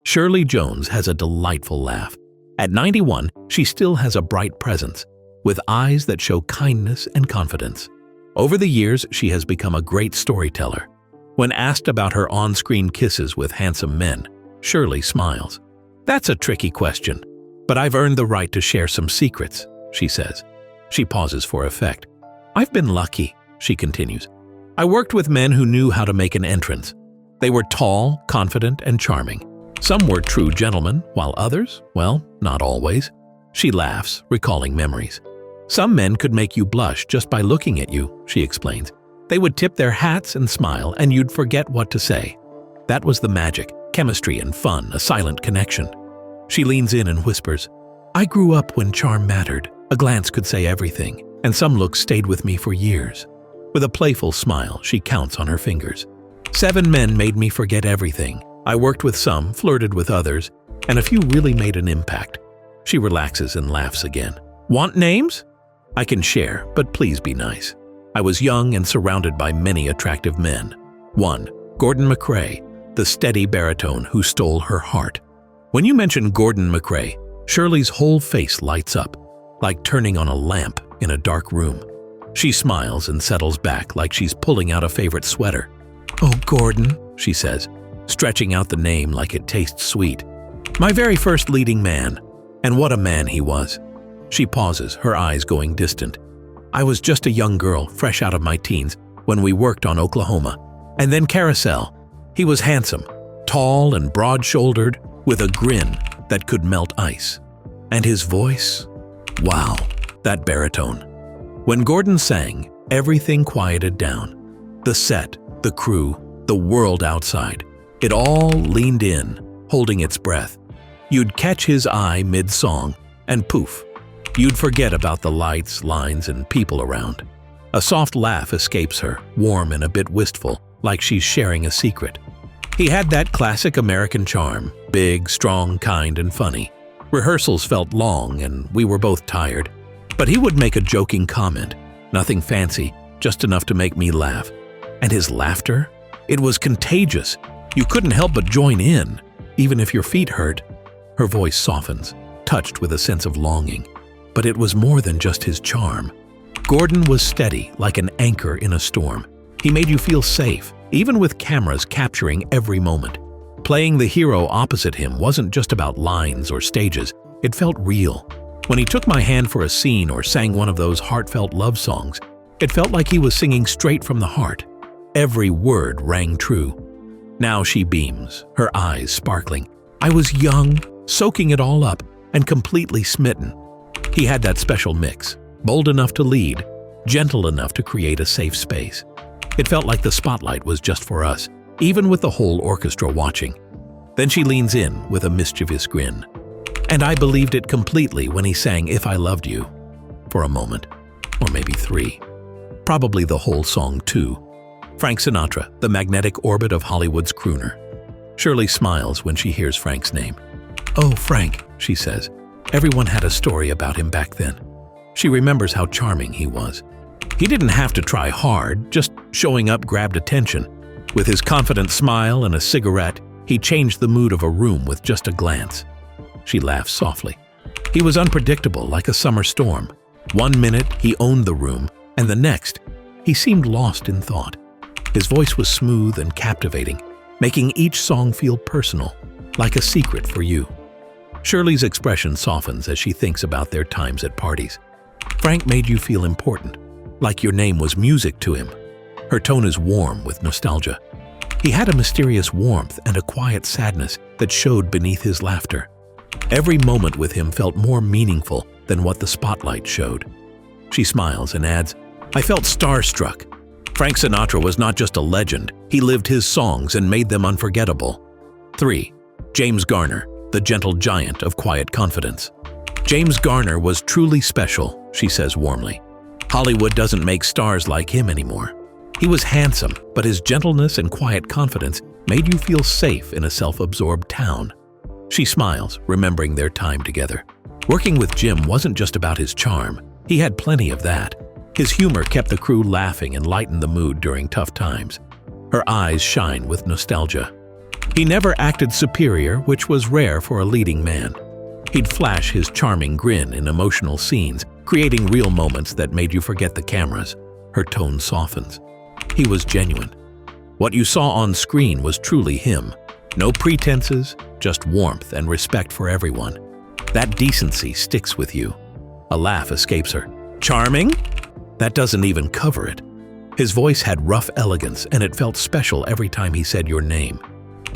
Shirley Jones has a delightful laugh. At 91, she still has a bright presence, with eyes that show kindness and confidence. Over the years, she has become a great storyteller. When asked about her on-screen kisses with handsome men, Shirley smiles. "That's a tricky question, but I've earned the right to share some secrets," she says. She pauses for effect. "I've been lucky," she continues. "I worked with men who knew how to make an entrance. They were tall, confident, and charming. Some were true gentlemen, while others, well, not always." She laughs, recalling memories. "Some men could make you blush just by looking at you," she explains. "They would tip their hats and smile, and you'd forget what to say. That was the magic, chemistry and fun, a silent connection." She leans in and whispers, "I grew up when charm mattered. A glance could say everything, and some looks stayed with me for years." With a playful smile, she counts on her fingers. 7 men made me forget everything. I worked with some, flirted with others, and a few really made an impact." She relaxes and laughs again. "Want names? I can share, but please be nice. I was young and surrounded by many attractive men. 1. Gordon MacRae, the steady baritone who stole her heart." When you mention Gordon MacRae, Shirley's whole face lights up, like turning on a lamp in a dark room. She smiles and settles back like she's pulling out a favorite sweater. "Oh, Gordon," she says, stretching out the name like it tastes sweet. "My very first leading man. And what a man he was." She pauses, her eyes going distant. "I was just a young girl, fresh out of my teens, when we worked on Oklahoma. And then Carousel. He was handsome, tall and broad-shouldered, with a grin that could melt ice. And his voice? Wow, that baritone." When Gordon sang, everything quieted down. The set, the crew, the world outside. It all leaned in, holding its breath. You'd catch his eye mid-song, and poof, you'd forget about the lights, lines, and people around. A soft laugh escapes her, warm and a bit wistful, like she's sharing a secret. He had that classic American charm, big, strong, kind, and funny. Rehearsals felt long, and we were both tired. But he would make a joking comment, nothing fancy, just enough to make me laugh. And his laughter? It was contagious. You couldn't help but join in, even if your feet hurt. Her voice softens, touched with a sense of longing. But it was more than just his charm. Gordon was steady, like an anchor in a storm. He made you feel safe, even with cameras capturing every moment. Playing the hero opposite him wasn't just about lines or stages, it felt real. When he took my hand for a scene or sang one of those heartfelt love songs, it felt like he was singing straight from the heart. Every word rang true. Now she beams, her eyes sparkling. I was young, soaking it all up, and completely smitten. He had that special mix, bold enough to lead, gentle enough to create a safe space. It felt like the spotlight was just for us, even with the whole orchestra watching. Then she leans in with a mischievous grin. And I believed it completely when he sang If I Loved You. For a moment, or maybe 3. Probably the whole song too. Frank Sinatra, the magnetic orbit of Hollywood's crooner. Shirley smiles when she hears Frank's name. "Oh, Frank," she says. Everyone had a story about him back then. She remembers how charming he was. He didn't have to try hard, just showing up grabbed attention. With his confident smile and a cigarette, he changed the mood of a room with just a glance. She laughs softly. He was unpredictable, like a summer storm. One minute, he owned the room, and the next, he seemed lost in thought. His voice was smooth and captivating, making each song feel personal, like a secret for you. Shirley's expression softens as she thinks about their times at parties. Frank made you feel important, like your name was music to him. Her tone is warm with nostalgia. He had a mysterious warmth and a quiet sadness that showed beneath his laughter. Every moment with him felt more meaningful than what the spotlight showed. She smiles and adds, "I felt starstruck. Frank Sinatra was not just a legend, he lived his songs and made them unforgettable." 3. James Garner, the gentle giant of quiet confidence. "James Garner was truly special," she says warmly. "Hollywood doesn't make stars like him anymore. He was handsome, but his gentleness and quiet confidence made you feel safe in a self-absorbed town." She smiles, remembering their time together. Working with Jim wasn't just about his charm. He had plenty of that. His humor kept the crew laughing and lightened the mood during tough times. Her eyes shine with nostalgia. He never acted superior, which was rare for a leading man. He'd flash his charming grin in emotional scenes, creating real moments that made you forget the cameras. Her tone softens. He was genuine. What you saw on screen was truly him. No pretenses, just warmth and respect for everyone. That decency sticks with you. A laugh escapes her. Charming? That doesn't even cover it. His voice had rough elegance, and it felt special every time he said your name.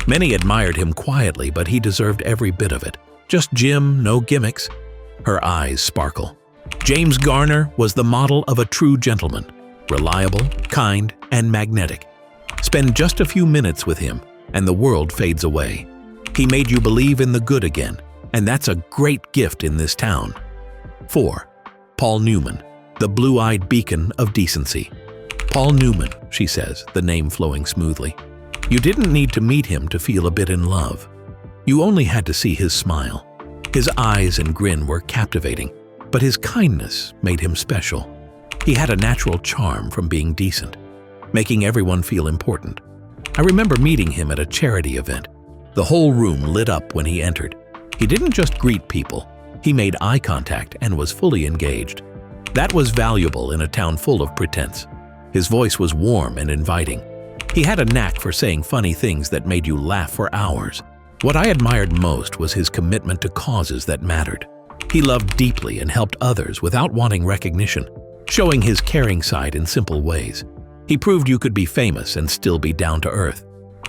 Many admired him quietly, but he deserved every bit of it. Just Jim, no gimmicks. Her eyes sparkle. James Garner was the model of a true gentleman. Reliable, kind, and magnetic. Spend just a few minutes with him, and the world fades away. He made you believe in the good again, and that's a great gift in this town. 4. Paul Newman, the blue-eyed beacon of decency. Paul Newman, she says, the name flowing smoothly. You didn't need to meet him to feel a bit in love. You only had to see his smile. His eyes and grin were captivating, but his kindness made him special. He had a natural charm from being decent, making everyone feel important. I remember meeting him at a charity event. The whole room lit up when he entered. He didn't just greet people, he made eye contact and was fully engaged. That was valuable in a town full of pretense. His voice was warm and inviting. He had a knack for saying funny things that made you laugh for hours. What I admired most was his commitment to causes that mattered. He loved deeply and helped others without wanting recognition, showing his caring side in simple ways. He proved you could be famous and still be down to earth.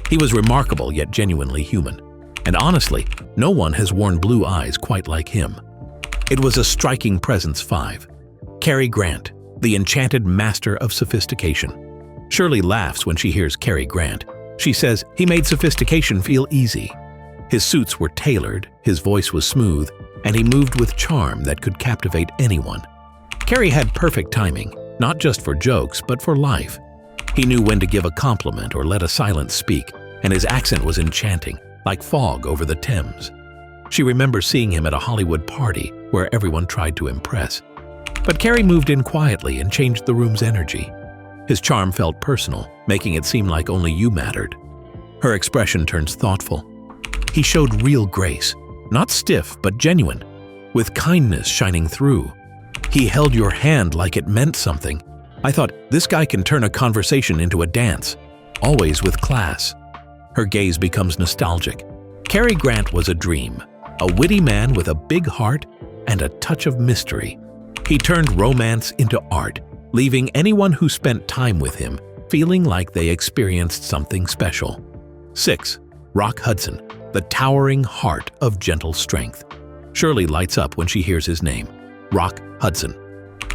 He was remarkable yet genuinely human. And honestly, no one has worn blue eyes quite like him. It was a striking presence. 5. Cary Grant, the enchanted master of sophistication. Shirley laughs when she hears Cary Grant. She says he made sophistication feel easy. His suits were tailored, his voice was smooth, and he moved with charm that could captivate anyone. Cary had perfect timing, not just for jokes, but for life. He knew when to give a compliment or let a silence speak, and his accent was enchanting, like fog over the Thames. She remembers seeing him at a Hollywood party where everyone tried to impress. But Cary moved in quietly and changed the room's energy. His charm felt personal, making it seem like only you mattered. Her expression turns thoughtful. He showed real grace, not stiff but genuine, with kindness shining through. He held your hand like it meant something. I thought, this guy can turn a conversation into a dance, always with class. Her gaze becomes nostalgic. Cary Grant was a dream, a witty man with a big heart and a touch of mystery. He turned romance into art, leaving anyone who spent time with him feeling like they experienced something special. 6. Rock Hudson, the towering heart of gentle strength. Shirley lights up when she hears his name, Rock Hudson.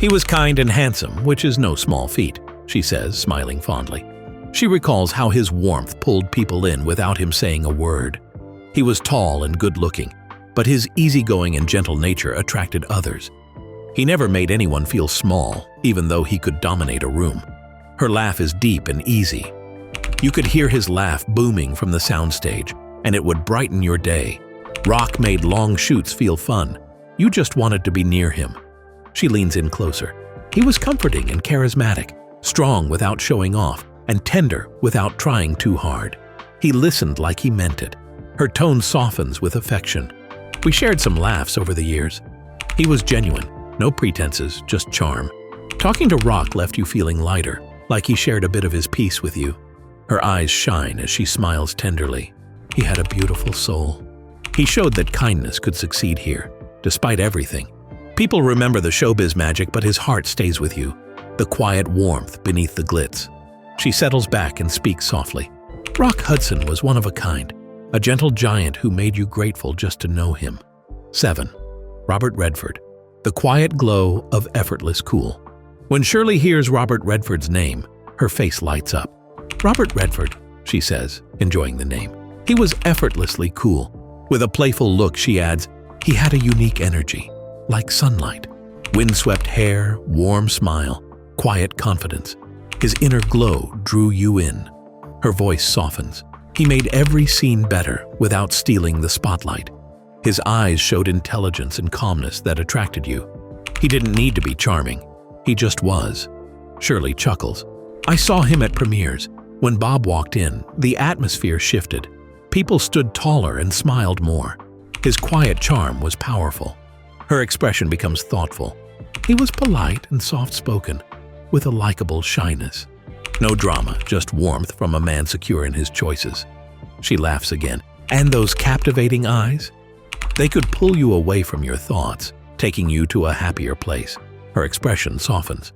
He was kind and handsome, which is no small feat, she says, smiling fondly. She recalls how his warmth pulled people in without him saying a word. He was tall and good-looking, but his easygoing and gentle nature attracted others. He never made anyone feel small, even though he could dominate a room. Her laugh is deep and easy. You could hear his laugh booming from the soundstage, and it would brighten your day. Rock made long shoots feel fun. You just wanted to be near him. She leans in closer. He was comforting and charismatic, strong without showing off, and tender without trying too hard. He listened like he meant it. Her tone softens with affection. We shared some laughs over the years. He was genuine, no pretenses, just charm. Talking to Rock left you feeling lighter, like he shared a bit of his peace with you. Her eyes shine as she smiles tenderly. He had a beautiful soul. He showed that kindness could succeed here, despite everything. People remember the showbiz magic, but his heart stays with you, the quiet warmth beneath the glitz. She settles back and speaks softly. Rock Hudson was one of a kind, a gentle giant who made you grateful just to know him. 7. Robert Redford, the quiet glow of effortless cool. When Shirley hears Robert Redford's name, her face lights up. Robert Redford, she says, enjoying the name. He was effortlessly cool. With a playful look, she adds, he had a unique energy, like sunlight. Windswept hair, warm smile, quiet confidence. His inner glow drew you in. Her voice softens. He made every scene better without stealing the spotlight. His eyes showed intelligence and calmness that attracted you. He didn't need to be charming. He just was. Shirley chuckles. I saw him at premieres. When Bob walked in, the atmosphere shifted. People stood taller and smiled more. His quiet charm was powerful. Her expression becomes thoughtful. He was polite and soft-spoken, with a likable shyness. No drama, just warmth from a man secure in his choices. She laughs again. And those captivating eyes? They could pull you away from your thoughts, taking you to a happier place. Her expression softens.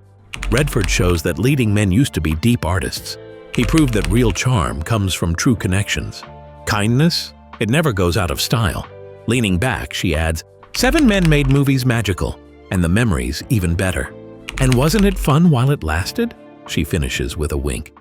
Redford shows that leading men used to be deep artists. He proved that real charm comes from true connections. Kindness? It never goes out of style. Leaning back, she adds, 7 men made movies magical, and the memories even better. And wasn't it fun while it lasted? She finishes with a wink.